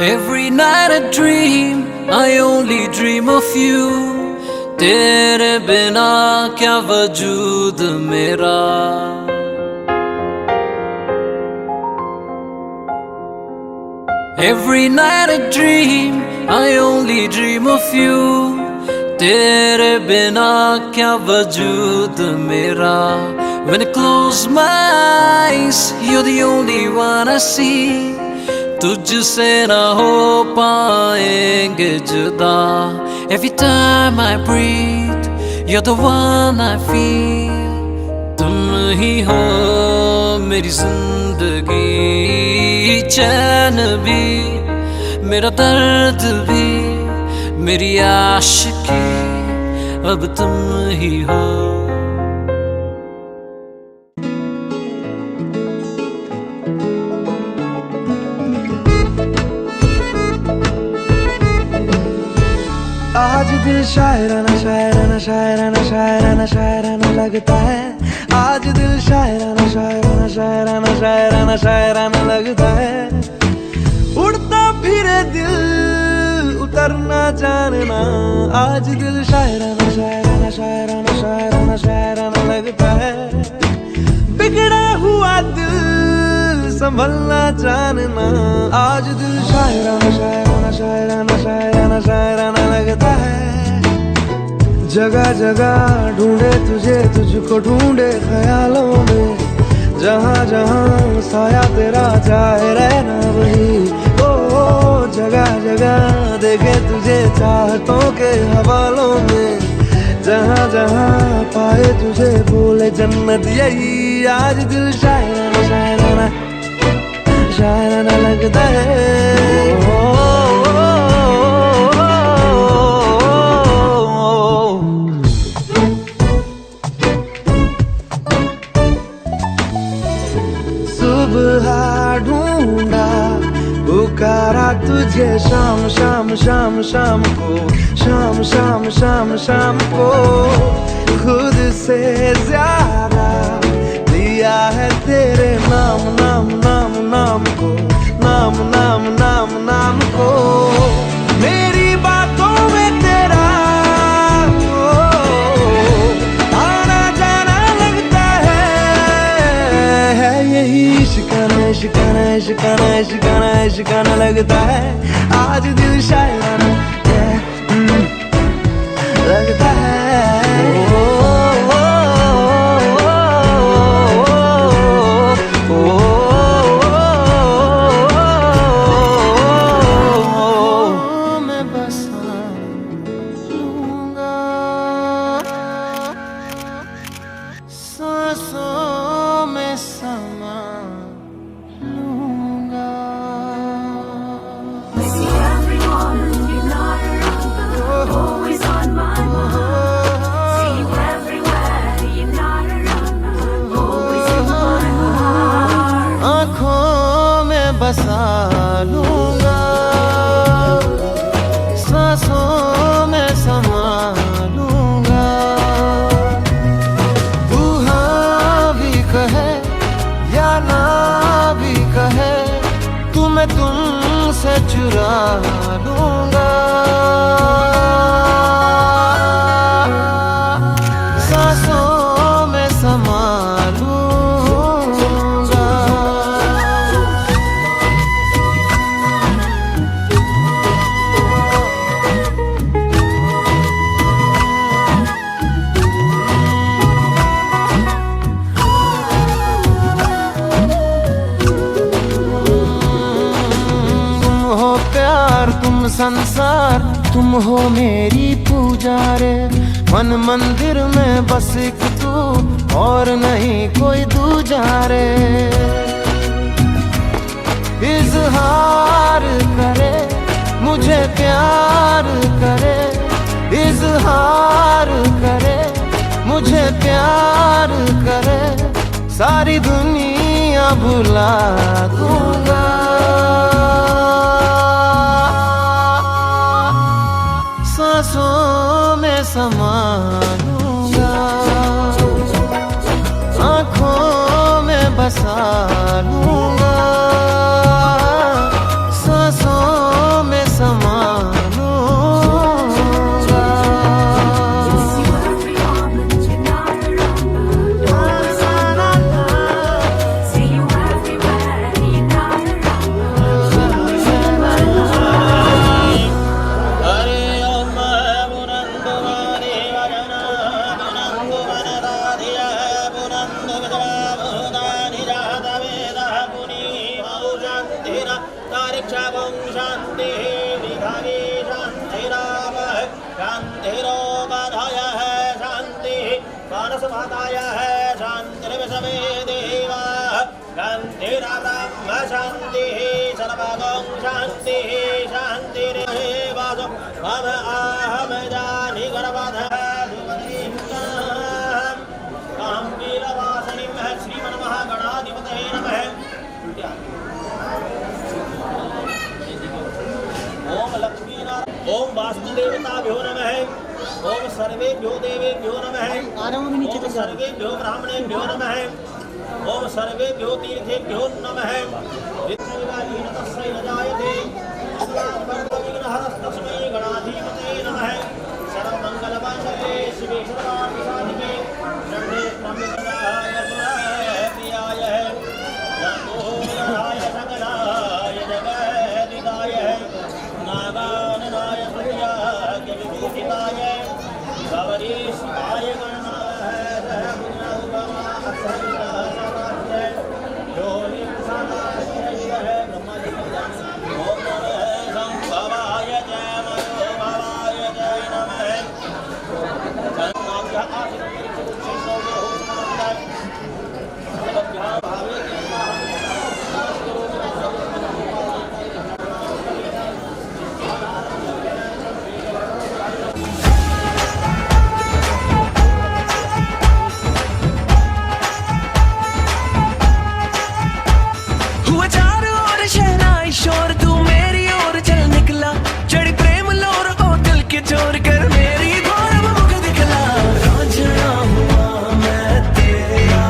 Every night I dream, I only dream of you. तेरे बिना क्या वजूद मेरा. Every night I dream, I only dream of you. तेरे बिना क्या वजूद मेरा. When I close my eyes, you're the only one I see. तुझसे ना हो पाएंगे जुदा. Every time I breathe, you're the one I feel. तुम ही हो मेरी जिंदगी. चैन भी, मेरा दर्द भी, मेरी आशिकी अब तुम ही हो. आज दिल शायराना शायराना शायराना शायराना शायराना लगता है. आज दिल शायराना शायराना शायराना शायराना शायराना लगता है. उड़ता फिरे दिल उतरना जानना. आज दिल शायराना शायराना शायराना शायराना शायराना लगता है. बिगड़ा हुआ दिल संभलना जानना. आज दिल शायराना शायराना शायराना शायराना शायराना लगता है. जगह जगह ढूंढे तुझे, तुझको ढूंढे ख्यालों में. जहाँ जहाँ साया तेरा जाए रहना वही. ओ जगह जगह देखे तुझे चाहतों के हवालों में. जहाँ जहाँ पाए तुझे बोले जन्नत यही. आज दिल शायराना शायराना शायराना लगता है. सुबह ढूंढा पुकारा तुझे शाम शाम शाम शाम को. शाम शाम शाम शाम को खुद से ज्यादा दिया है तेरे नाम नाम नाम नाम को. नाम नाम नाम नाम को. मेरी बातों में तेरा आना जाना लगता है. यही शिकाना शिकाना शिकाना शिकाना शिकाना लगता है. आज दिल शायराना लगता है. सांसों में समा लूंगा. See everyone, you're not around, always on my mind. See you everywhere, you're not around, always in my heart. आँखों में बसा लूंगा. सांसों में समा लूंगा. तू हाँ भी कहे या ना भी कहे, तू मैं तुमसे चुरा लूंगा. सांसों में समा लूंगा. तुम संसार, तुम हो मेरी पूजा रे. मन मंदिर में बस एक तू और नहीं कोई दूजा रे. इजहार करे मुझे प्यार करे. इजहार करे मुझे प्यार करे. सारी दुनिया भुला दूंगा. सांसों में समा लूंगा. आँखों में बसा लूंगा. सांसों तेरा ब्रह्म शांति सर्वगं शांति शांतिरेव मम अहम जानि गर्भधः काम्बीरवासनिं श्रीमन्महागणाधिपतये नमः। ओम लक्ष्मीनारायण ओम वास्तुदेवताभ्यो नमः। ओम सर्वेभ्यो देवेभ्यो नमः। ओम सर्वेभ्यो ब्राह्मणेभ्यो नमः। ओम सर्वेभ्यो तीर्थेभ्यो नमः। तस्मै न जायते विघ्नहरस्तस्मै गणाधिपतये नमः। सर्वमङ्गलमाङ्गल्ये शिवे सर्वार्थसाधिके शरण्ये त्र्यम्बके प्रियाय नमोऽराय सकलाय जगदिदाय नागाननाय सूर्याग्निविभूषिताय गौरीशिवाय हुआ चारों ओर शहनाई शोर, तू मेरी ओर चल निकला, चढ़ी प्रेम लोर ओ दिल के चोर कर मेरी भोर मुख दिखला। रांझना हुआ मैं तेरा,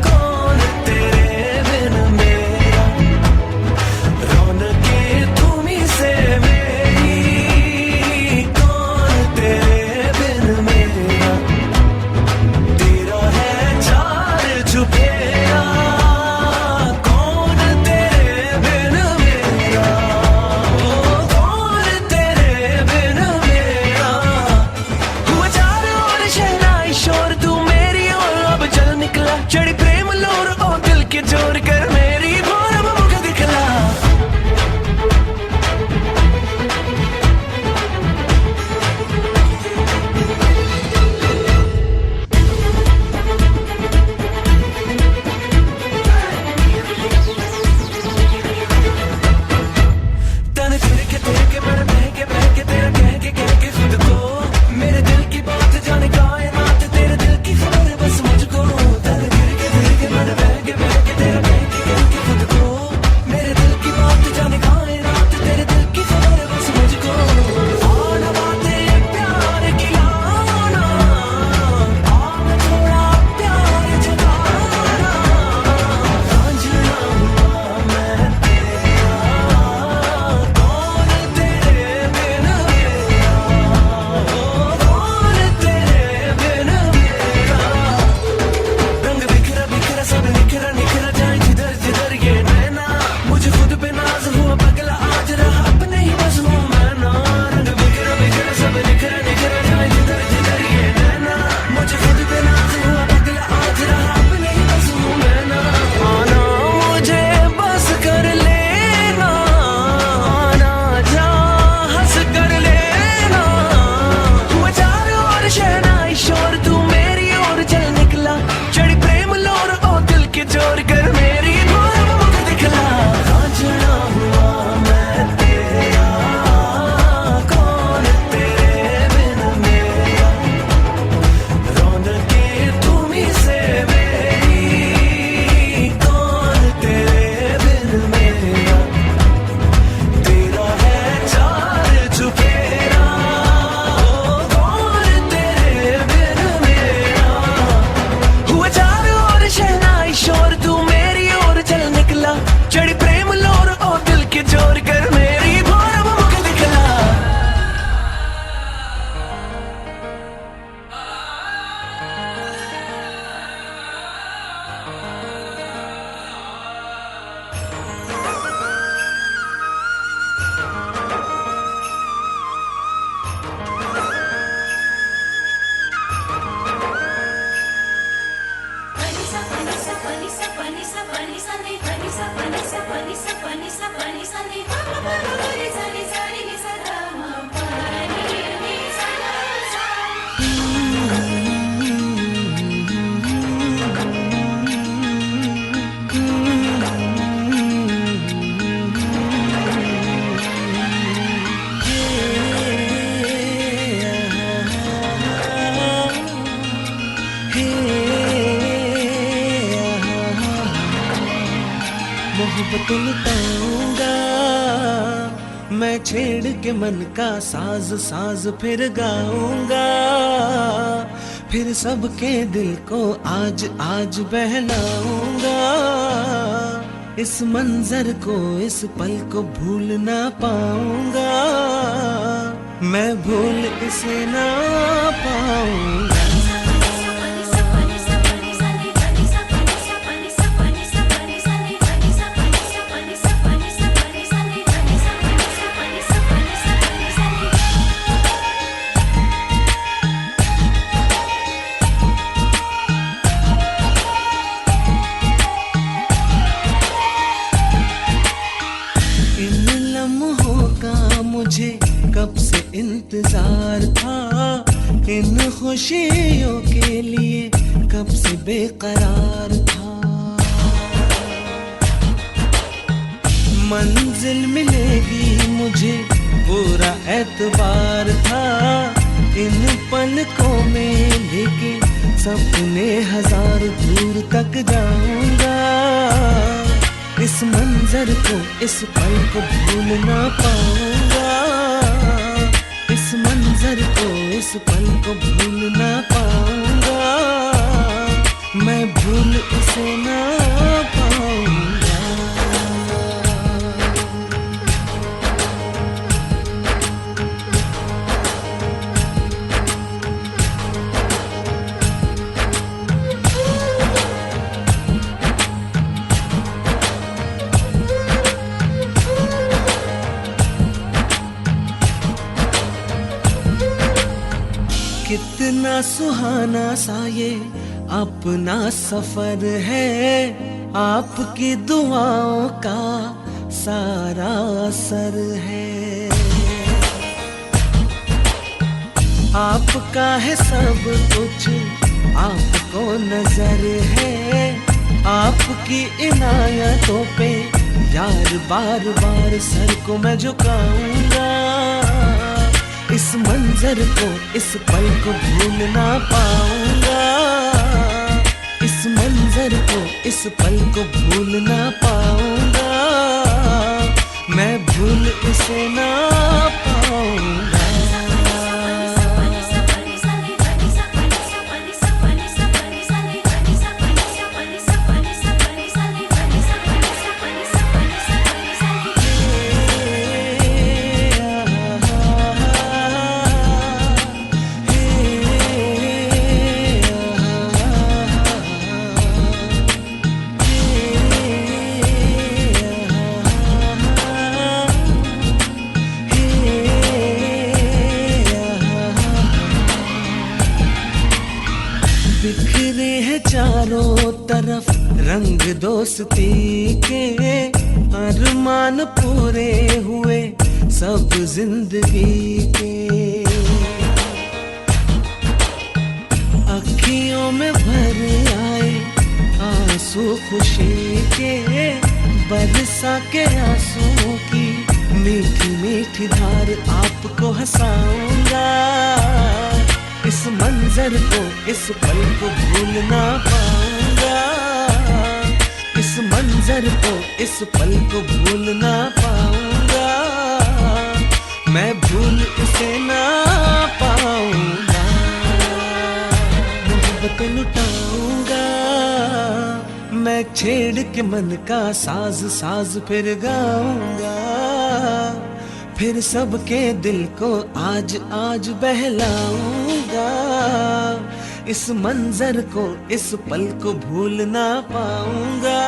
कौन तेरे बिन मेरा, रौनकें तुम्हीं से मेरी, कौन तेरे बिन मेरा, तेरा है चार चुफेरा, चढ़ी प्रेम लोर ओ दिल के चोर कर मेरी भोर मुख दिखला। तन फिर के मैं बह के तेरा कह के खुद को, मेरे दिल की बात जाने कायनात, तेरे दिल की खबर बस मुझको। तन फिर के मैं बह के तेरा कह के मोहब्बत लुटाऊंगा मैं, छेड़ के मन का साज साज फिर गाऊंगा, फिर सबके दिल को आज आज बहलाऊंगा। इस मंजर को इस पल को भूल ना पाऊंगा, मैं भूल इसे ना पाऊंगा। मुझे कब से इंतजार था, इन खुशियों के लिए कब से बेकरार था। मंजिल मिलेगी मुझे पूरा एतबार था, इन पलकों में लेके सपने हजार दूर तक जाऊंगा। इस मंजर को इस पल को भूल ना पाऊंगा, इस मंजर को इस पल को भूल ना पाऊंगा, मैं भूल इसे ना पाऊंगा। कितना सुहाना सा ये अपना सफर है, आपकी दुआओं का सारा असर है। आपका है सब कुछ, आपको नजर है, आपकी इनायतों पे यार बार बार सर को मैं झुकाऊंगा। इस मंजर को इस पल को भूल ना पाऊंगा, इस मंजर को इस पल को भूल ना पाऊंगा, मैं भूल इसे ना पाऊंगा। बिखरे हैं चारों तरफ रंग दोस्ती के, अरमान पूरे हुए सब जिंदगी के। अखियों में भर आए आंसू खुशी के, बरसा के आंसुओं की मीठी मीठी धार आपको हंसाऊंगा। इस मंजर को इस पल को भूल ना पाऊंगा, इस मंजर को इस पल को भूल ना पाऊंगा, मैं भूल इसे ना पाऊंगा। मोहब्बत लुटाऊंगा मैं, छेड़ के मन का साज साज फिर गाऊंगा, फिर सबके दिल को आज आज बहलाऊंगा। इस मंजर को इस पल को भूल ना पाऊंगा,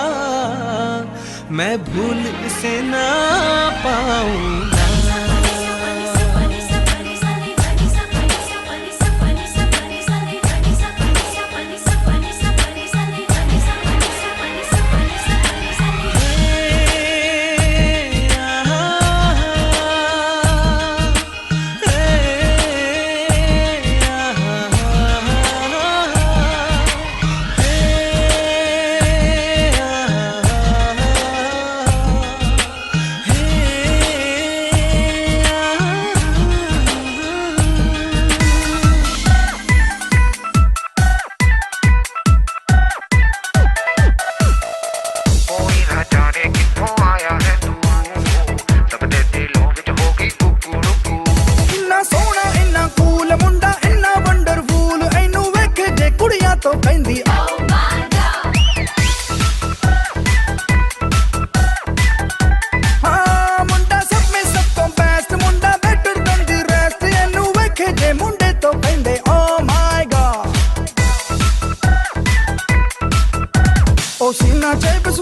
मैं भूल इसे ना पाऊंगा।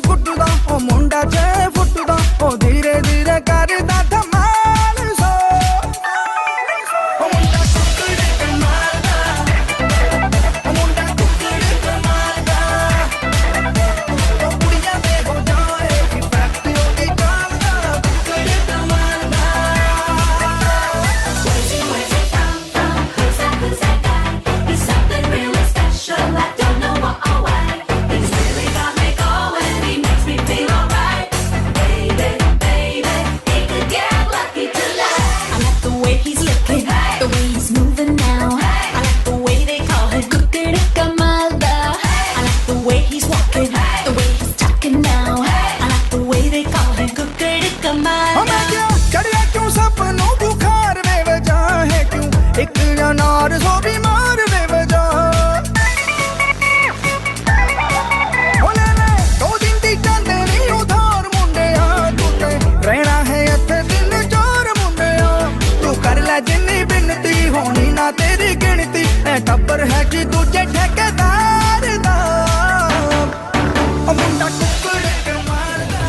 ਕੁੱਟਦਾ ਉਹ ਮੁੰਡਾ ਜੇ ਫੁੱਟਦਾ ਉਹ ਧੀਰੇ ਧੀਰੇ ਕਰਦਾ ਧਮਾਲ ਸੋ ਉਹ ਮੁੰਡਾ ਕੁੱਕੜ ਕਮਾਲ ਦਾ ਉਹ ਮੁੰਡਾ ਕੁੱਕੜ ਕਮਾਲ ਦਾ ਉਹ ਕੁੜੀਆਂ ਦੇ ਹੋ ਜਾਏ ਕਿ ਫੈਕਟ ਉਹਦੀ ਚਾਲ ਦਾ ਕੁੱਕੜ ਕਮਾਲ ਦਾ Where's it come from? Who's that guy? He's something really special. I don't know what or why. He's really got me going. He makes me feel alright. Baby, baby, he could get lucky tonight. I like the way he's looking, the way he's moving now. I like the way they call him Kukri Kamalda. I like the way he's walking, the way he's talking now. I like the way they call him Kukri मैं Kamalda. क्या चढ़िया क्यों सपनों बुखार बेवजह है क्यों एक अनार सो बीमार बेवजह ओ ले ले 2 दिन दी चांदनी उधार मुंडिया तूने रहना है इत्थे 3-4 मुंडिया तू कर ले जिन्नी बिनती होनी ना तेरी गिनती ए टब्बर है जी दूजे ठेकेदार दा ओ मुंडा कुक्कड़ कमाल दा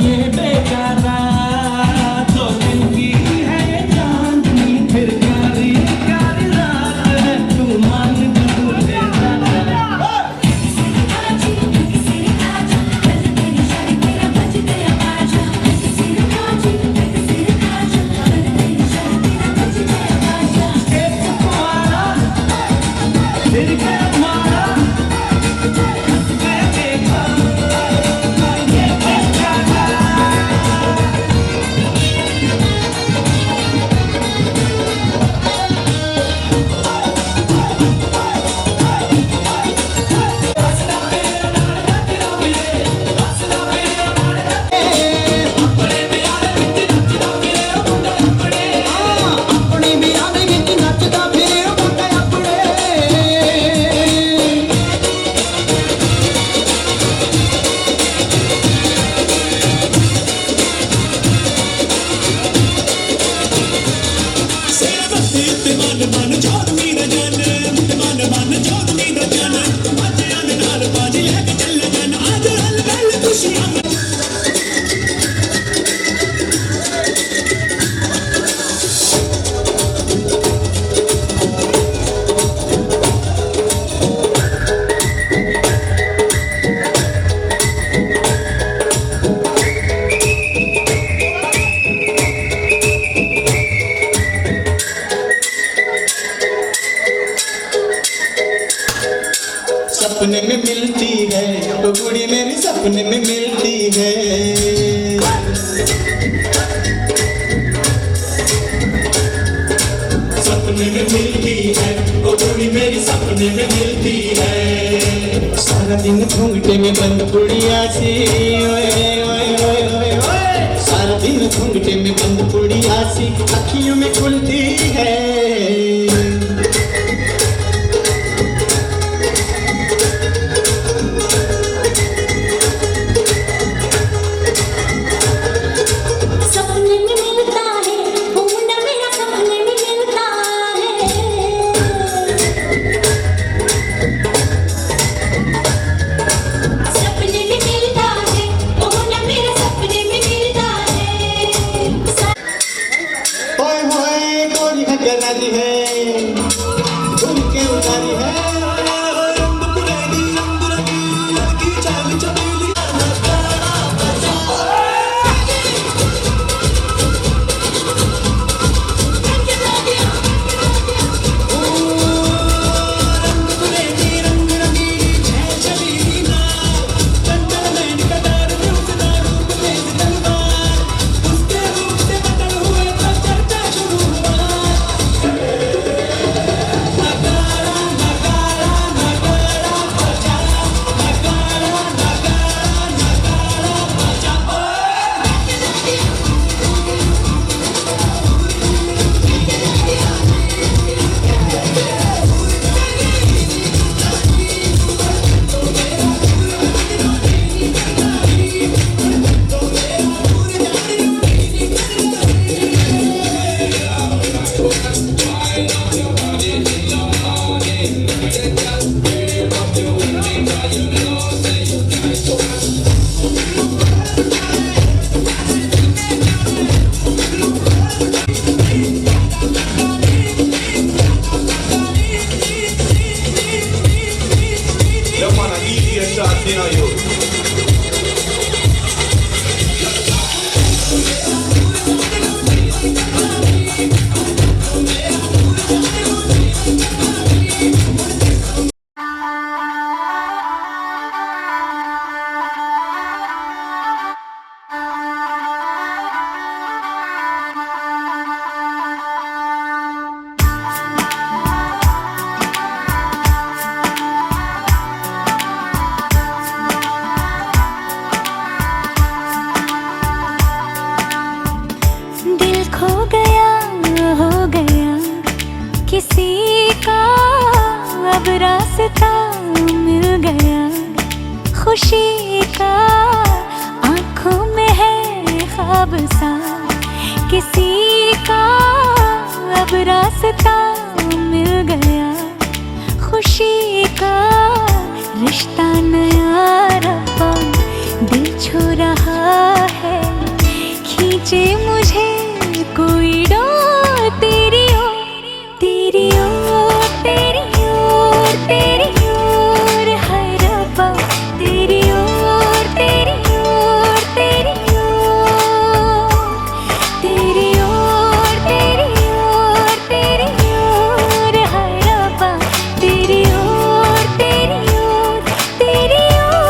ये बेचारा कुड़ी मेरी सपने में मिलती है। सपने में मिलती है वो कुड़ी मेरी सपने में मिलती है। सारा दिन घूंघटे में बंद पुड़िया सी, ओए ओए ओए ओए ओए। सारा दिन घूंघटे में बंद पुड़िया सी अखियों में खुलती है। सपने में मिलता है वो मुंडा मेरा, सपने में मिलता है। सपने में मिलता है वो मुंडा मेरा, सपने में मिलता है। ओए होए गोरी खगनारी है, घूम के उतारी है। रंग पुरेली रंग रंगीली लड़की चाल चबेली। रंग पुरेली रंग रंगीली छैल छबीली नार, चंचल नैन कटार में उसका रूप तेज तलवार। उसके रूप से बदल हुए तो चर्चा शुरू हुआ। दिल खो गया, हो गया किसी का, अब रास्ता मिल गया खुशी का। आँखों में है ख्वाब सा किसी का, अब रास्ता मिल गया खुशी का। रिश्ता नया रब्बा दिल छू रहा है, खींचे मुझे कोई डोर तेरी ओर, तेरी ओर, तेरी ओर, तेरी ओर है रब्बा, तेरी ओर, तेरी ओर, तेरी ओर, तेरी ओर, तेरी ओर, तेरी ओर है रब्बा, तेरी ओर, तेरी ओर, तेरी ओर।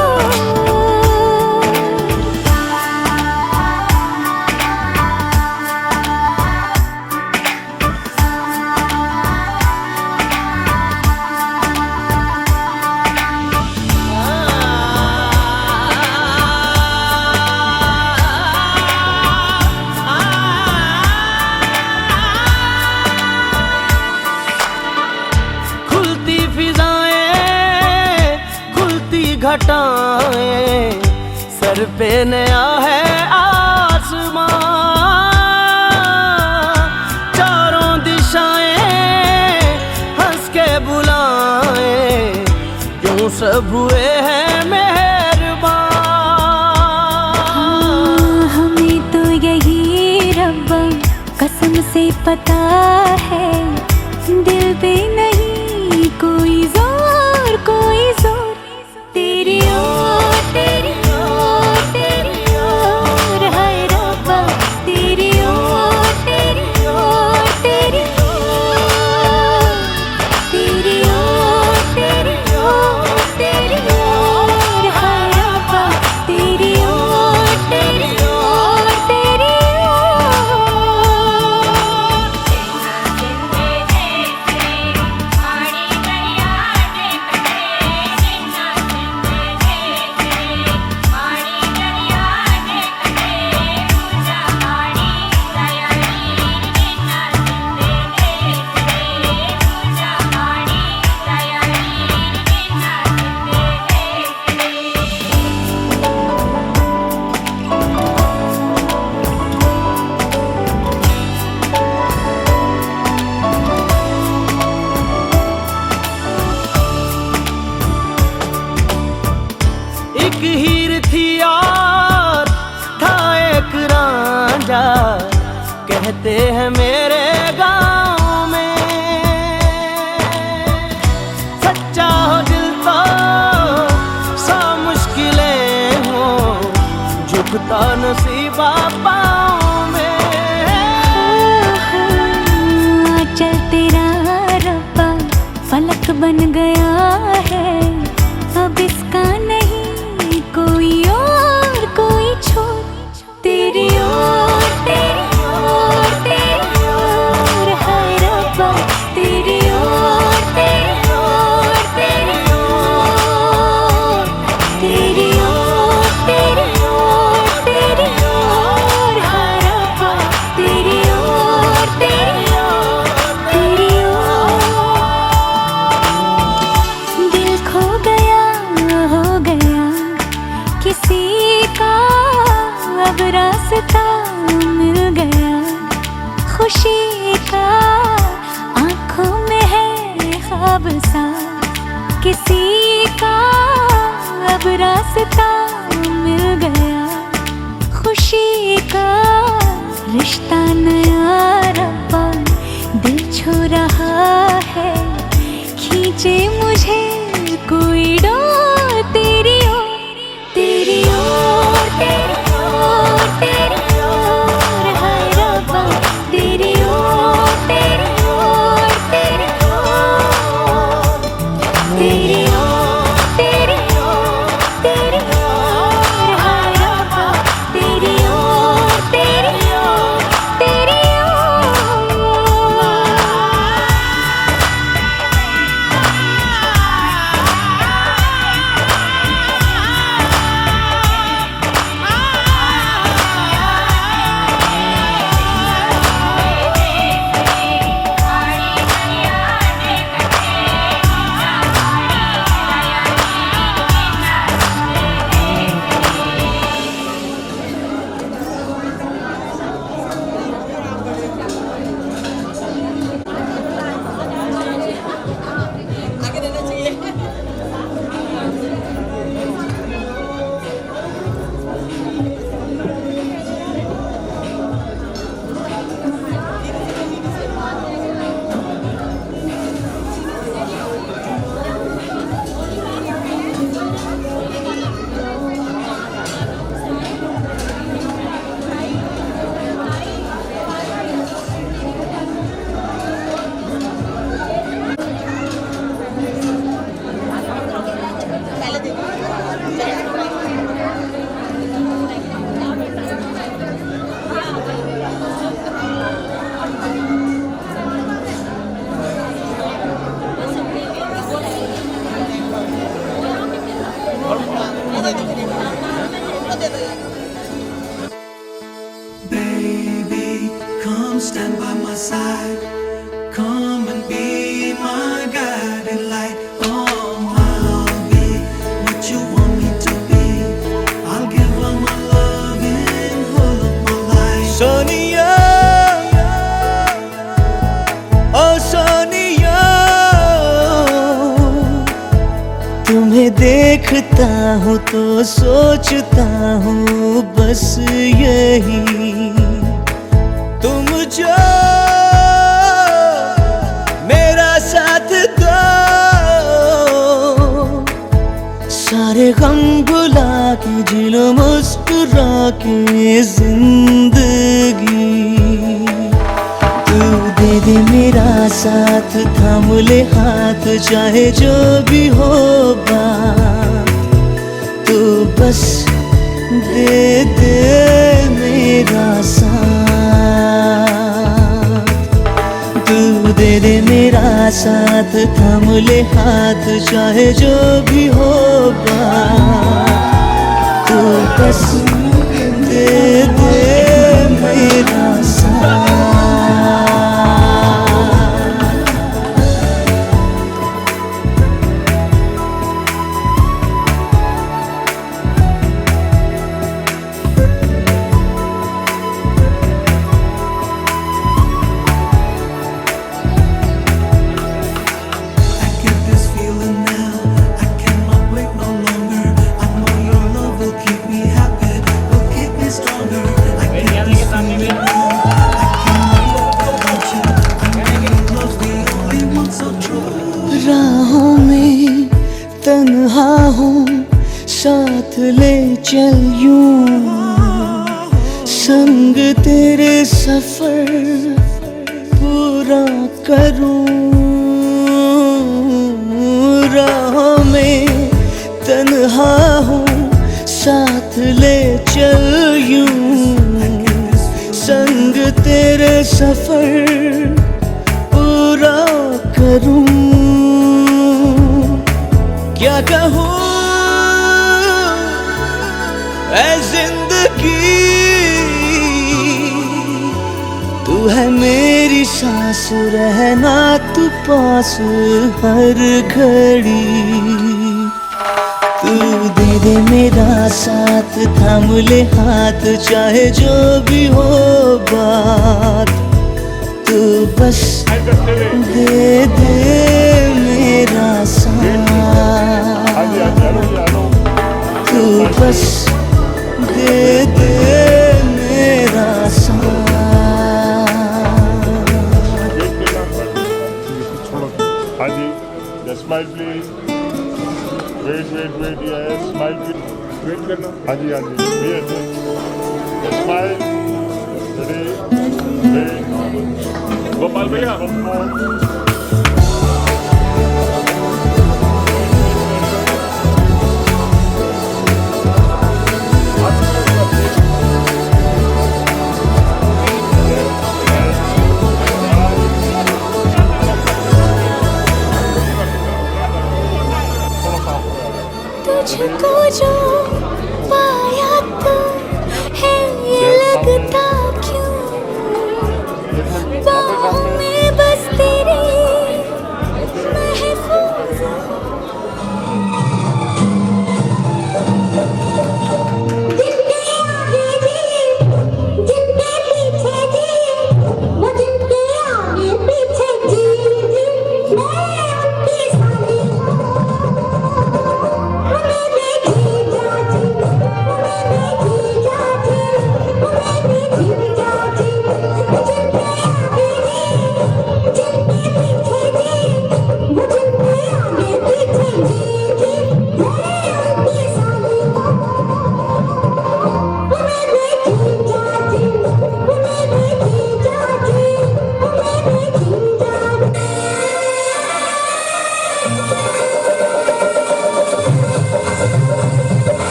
खुलती फिजाएं, खुलती घटाएं, सर पे नया है आसमां। चारों दिशाएं हंस के बुलाएं, क्यों सब हुए हैं मेहरबान। हमें तो यही रब्बा कसम से पता है, दिल पे नहीं कोई जोर, कोई जोर। तेरी ओर, तेरी ओर, तेरी ओर है रब्बा, तेरी ओर, तेरी ओर, तेरी ओर, तेरी ओर, तेरी ओर, तेरी ओर है रब्बा। एक हीर थी और था एक रांझा, कहते हैं मेरे गाँव में। सच्चा हो दिल तो सौ मुश्किलें हो, झुकता नसीबा पाँव में। चल तेरा रब्बा फलक बन गया है, अब इसका नहीं कोई और कोई छोर। तेरी ओर तेरी ओर तेरी ओर हाय रब्बा, तेरी ओर तेरी ओर तेरी ओर, तेरी ओर तेरी ओर तेरी ओर हाय रब्बा, तेरी ओर तेरी ओर तेरी ओर। दिल खो गया हो गया किसी का, अब रास्ता मिल गया खुशी का। आँखों में है ख्वाब सा किसी का, अब रास्ता मिल गया खुशी का। रिश्ता नया रब्बा दिल छू रहा है, खींचे मुझे कोई डोर। तेरी ओर तेरी ओर तेरी ओर तेरी ओर हाय रब्बा, तेरी ओर तेरी ओर तेरी ओर, तेरी ओर तेरी ओर तेरी ओर हाय रब्बा, तेरी ओर तेरी ओर तेरी ओर। Baby, come stand by my side. Come and be my guiding light. Oh, I'll be what you want me to be. I'll give all my love in whole of my life. Sonia ओ सोनिया, तुम्हें देखता हूँ तो सोचता हूँ बस यही। तुम जो मेरा साथ दो, सारे गम भुला के जी लो मुस्कुरा के जिंदगी। तू दे दे मेरा साथ, थाम ले हाथ चाहे जो भी होगा। तू बस दे दे मेरा साथ, तू दे दे मेरा साथ, थाम ले हाथ चाहे जो भी होगा। तू बस दे दे मेरा साथ। I get this feeling now. I cannot wait no longer. I know you're चल यूं संग तेरे सफर पूरा करूं राहों में तन्हा हूँ साथ ले चल यूं संग तेरे सफर पूरा करूं क्या कहूँ ऐ जिंदगी तू है मेरी सांस रहना तू पास हर घड़ी तू दे दे मेरा साथ थाम ले हाथ चाहे जो भी हो बात तू बस दे दे मेरा साथ तू बस दे दे मेरा साथ हाँ जी smile please wait yes smile please wait करना हाँ जी yes smile ready wait Gopal भैया तुझको जो पाया तो है ये लगता क्यों बाहों में बस तेरे महफूज जिनके आगे जी जिनके पीछे जी वो जिनके आगे पीछे जी मैं उनकी साली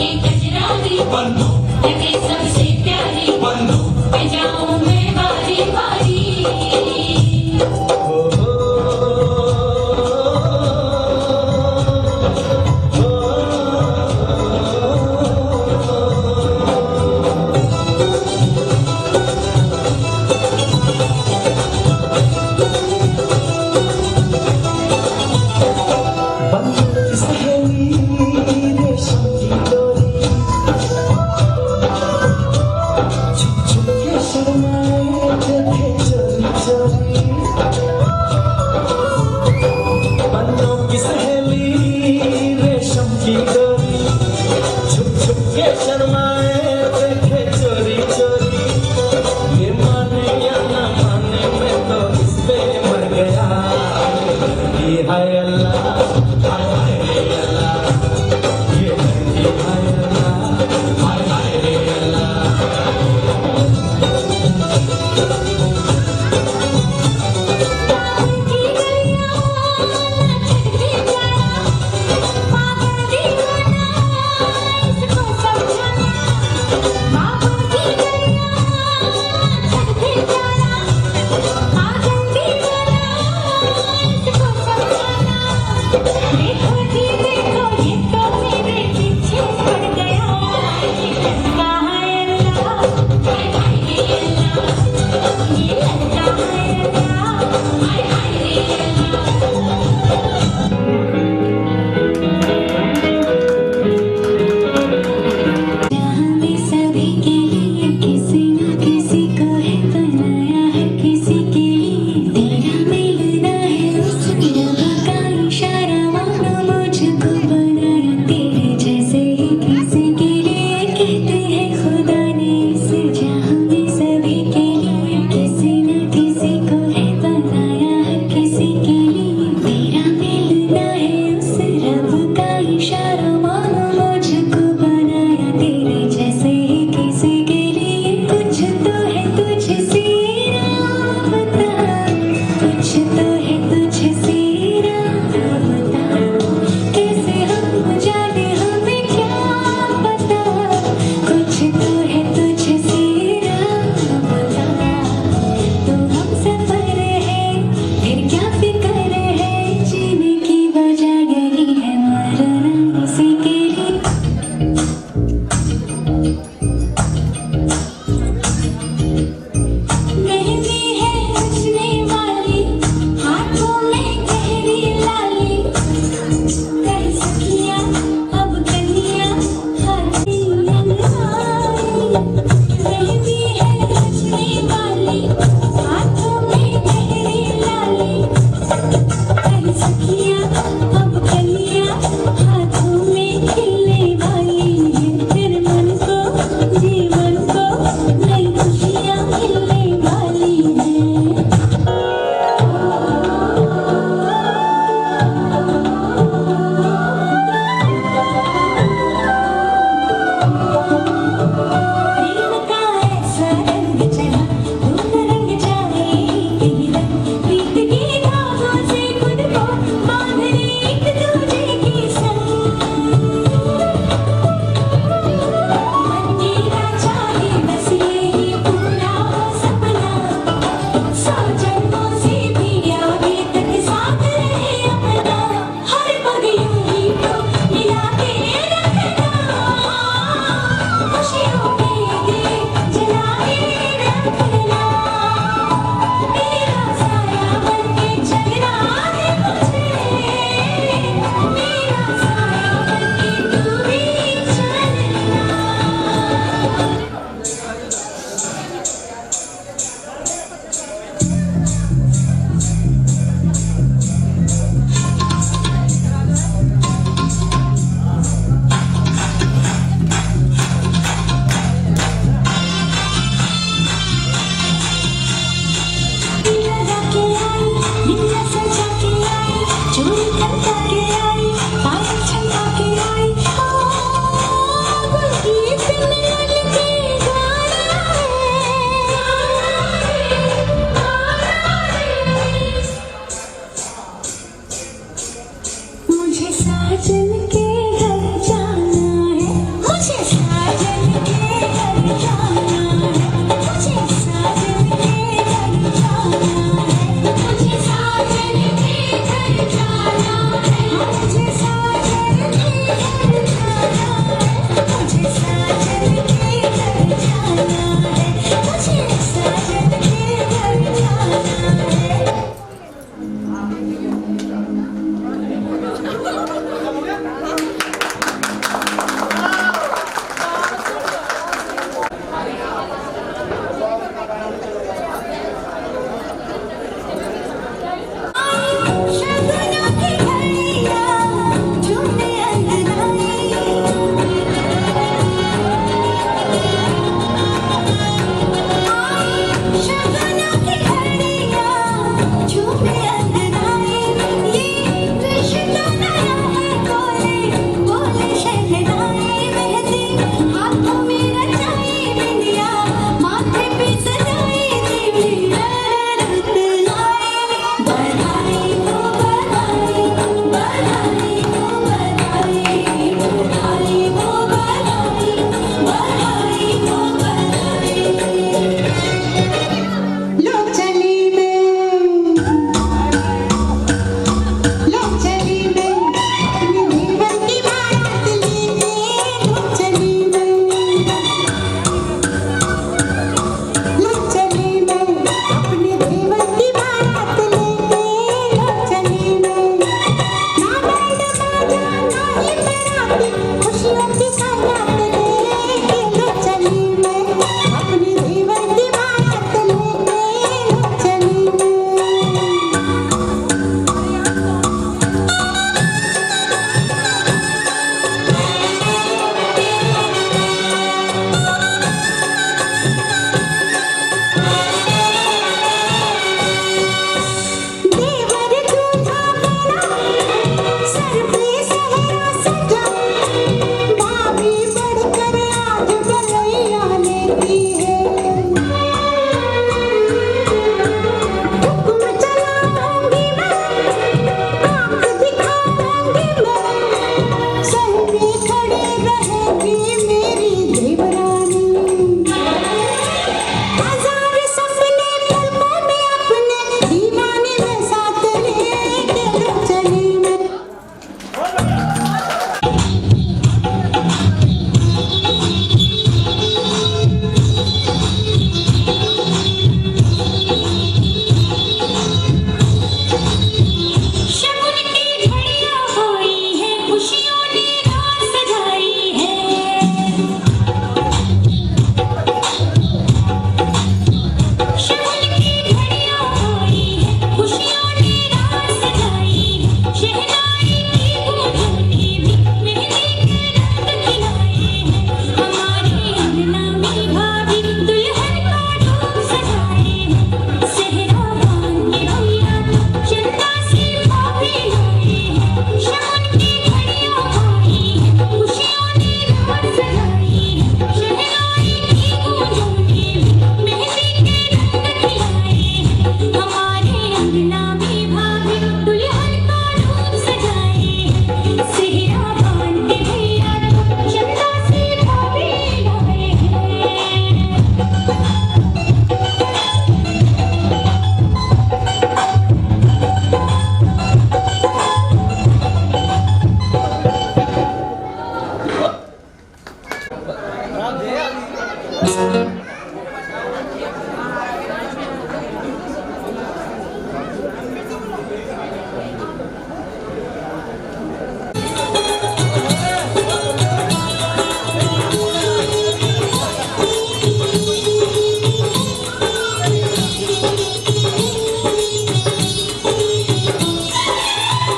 ये कजरारी बंदूक लगे सबसे प्यारी बंदूक पे जाऊं मैं बारी बारी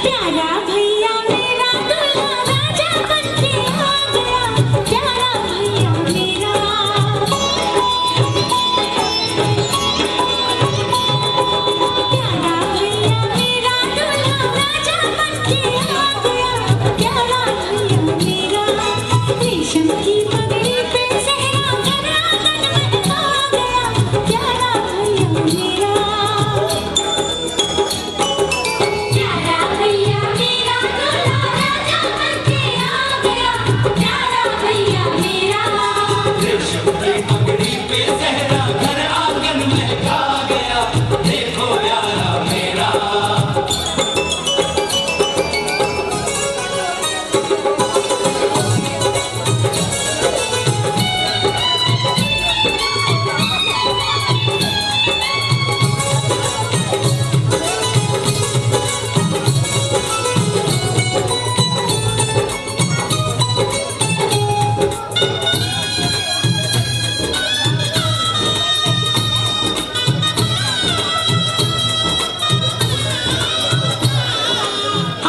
प्यारा भैया मेरा दूल्हा राजा बनके आ गया प्यारा भैया मेरा प्यारा भैया मेरा दूल्हा राजा बनके आ गया प्यारा भैया मेरा रेशम की पगड़ी पे सहरा घर आंगन में आ गया प्यारा भैया मेरा प्यारा भैया मेरा दूल्हा राजा बनके आ गया प्यारा भैया मेरा रेशम की पगड़ी पे सहरा घर आंगन में आ गया देखो यारा मेरा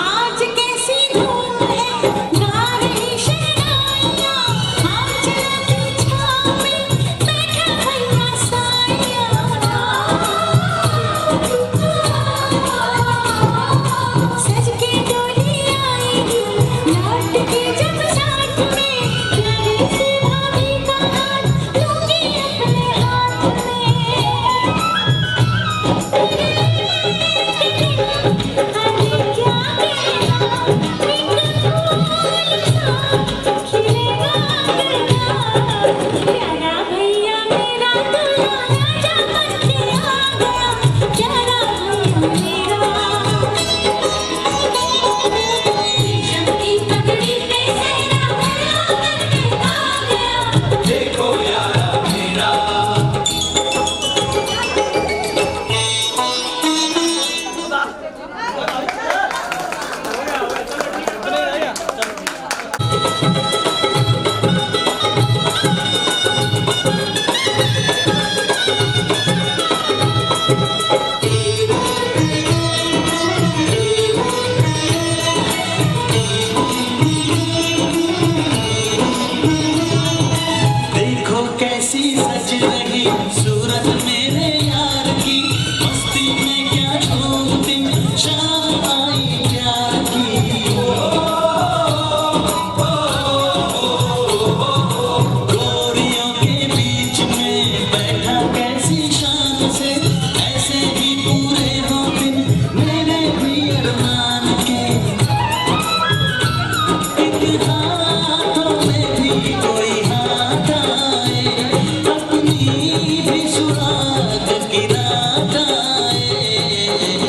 आज कैसी धूप है गा रही शहनाइयाँ हम चलते छाँव में बैठा भैया साया सज के डोली आएगी लौट के जब साथ में प्यारी सी भाभी का हाथ लूंगी अपने हाथ में अरे क्या कहना खिलेगा प्यारा भैया मेरा दूल्हा राजा बनके आ गया प्यारा भैया मेरा रेशम की पगड़ी पे सहरा घर आंगन में आ गया देखो यारा मेरा देखो कैसी सज रही सूरत मेरे यार की मस्ती में क्या झूमती शाम आई प्यार की गोरियों के बीच में बैठा कैसी शान से ऐसे ही पूरे हो दिन मेरे भी अरमान के एक हाथों में भी कोई हाथ आए अपनी भी सुहाग की रात आए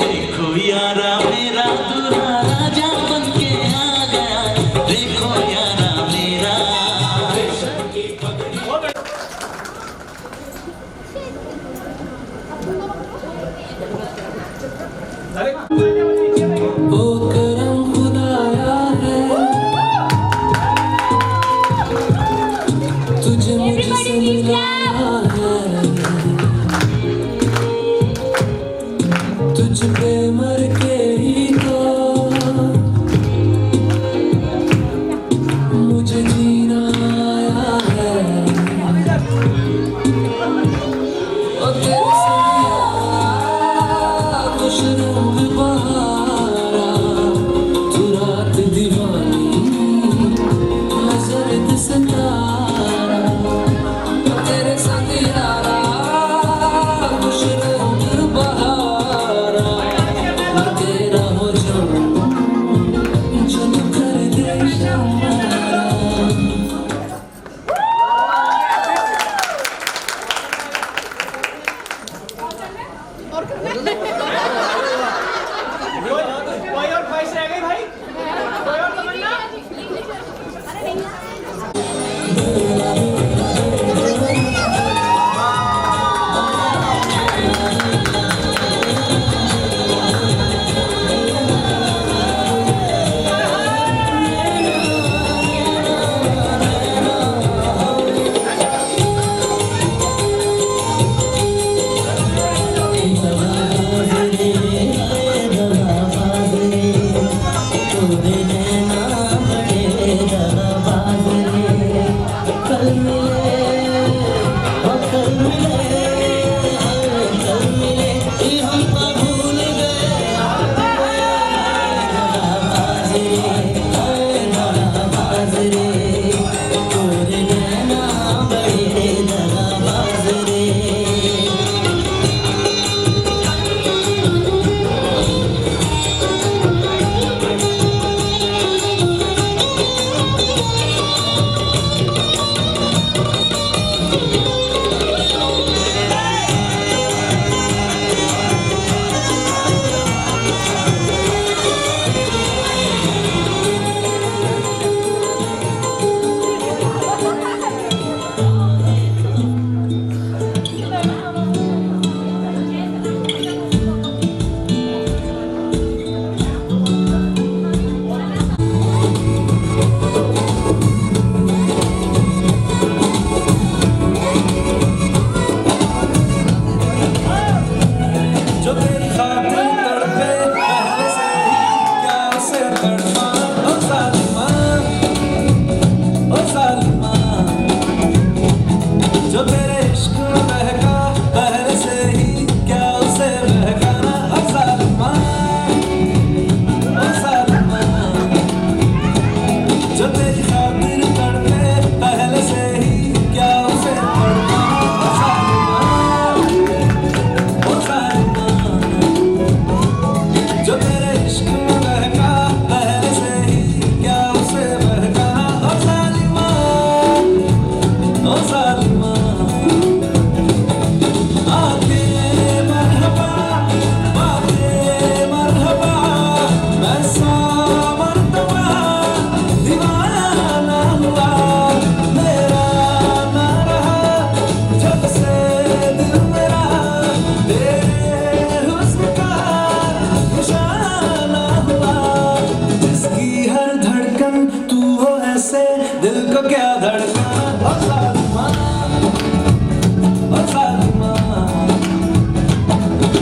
देखो यारा मेरा दूल्हा राजा बनके आ गया देखो यारा मेरा ओ करम खुदाया है तुझे मुझसे मिलाया है तुझ पे मर के ही तो मुझे जीना आया है ओ तेरे खुश रंग बहारा तू रात दीवानी नजर सितारा तेरे संग यारा खुश रंग बहारा मैं तेरा हो जाऊं जो तू कर दे इशारा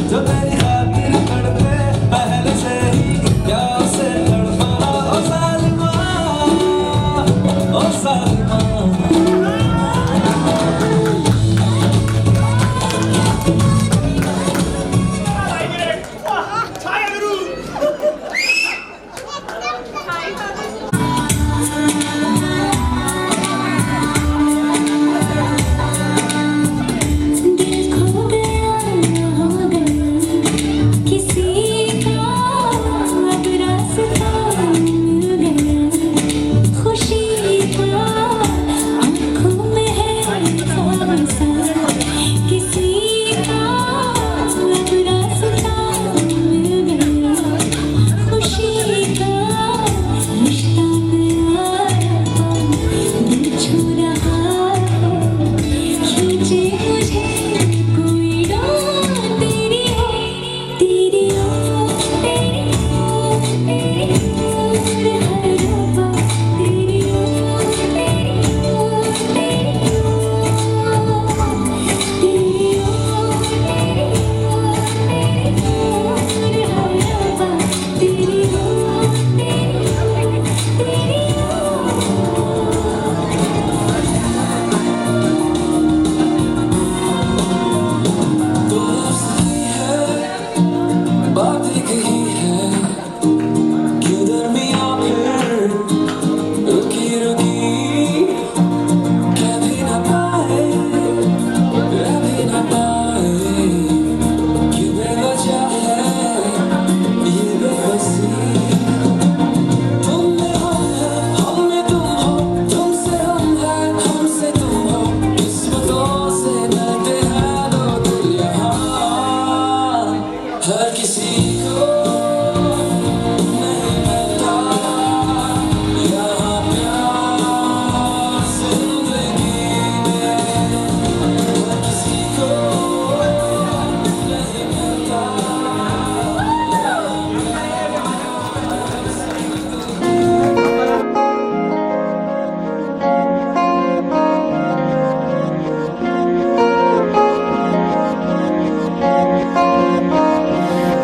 जो तेरी खातिर तड़पे पहले से ही क्या उसे तड़पाना ओ सालिमा ओ सालिमा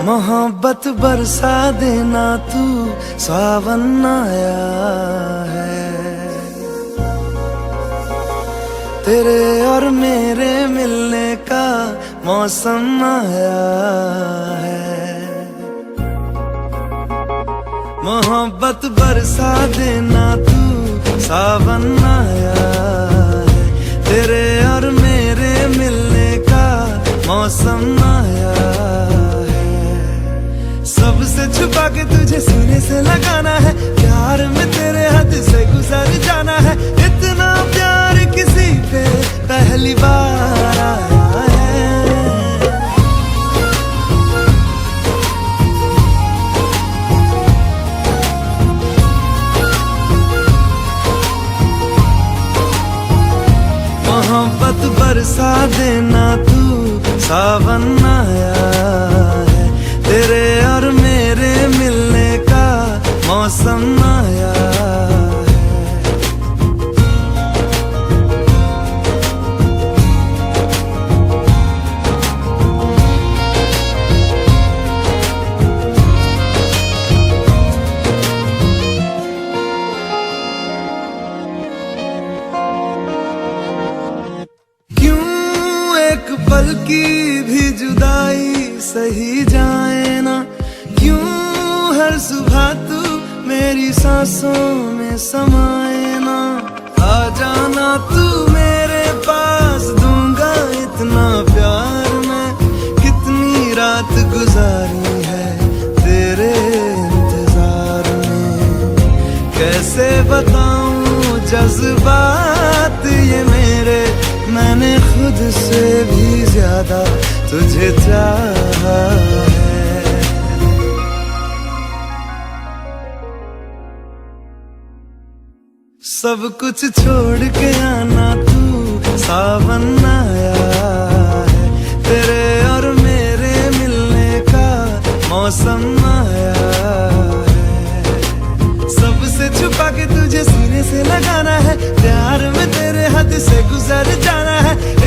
मोहब्बत बरसा देना तू सावन आया है तेरे और मेरे मिलने का मौसम आया है मोहब्बत बरसा देना तू सावन आया है तेरे और मेरे मिलने का मौसम आया सबसे छुपा के तुझे सीने से लगाना है प्यार में तेरे हद से गुजर जाना है इतना प्यार किसी पे पहली बार आया है मोहब्बत बरसा देना तू सावन आया है तेरे और मेरे मिलने का मौसम आया पल की भी जुदाई सही जाए ना क्यों हर सुबह तू मेरी सांसों में समाए ना आ जाना तू मेरे पास दूंगा इतना प्यार मैं कितनी रात गुजारी है तेरे इंतजार में कैसे बताऊं जज्बात ये मेरे मैंने खुद से भी ज्यादा तुझे चाहा है सब कुछ छोड़ के आना तू सावन आया है तेरे और मेरे मिलने का मौसम आया है सबसे छुपा के तुझे सीने से लगाना है प्यार में तेरे हद से गुजर जाना है।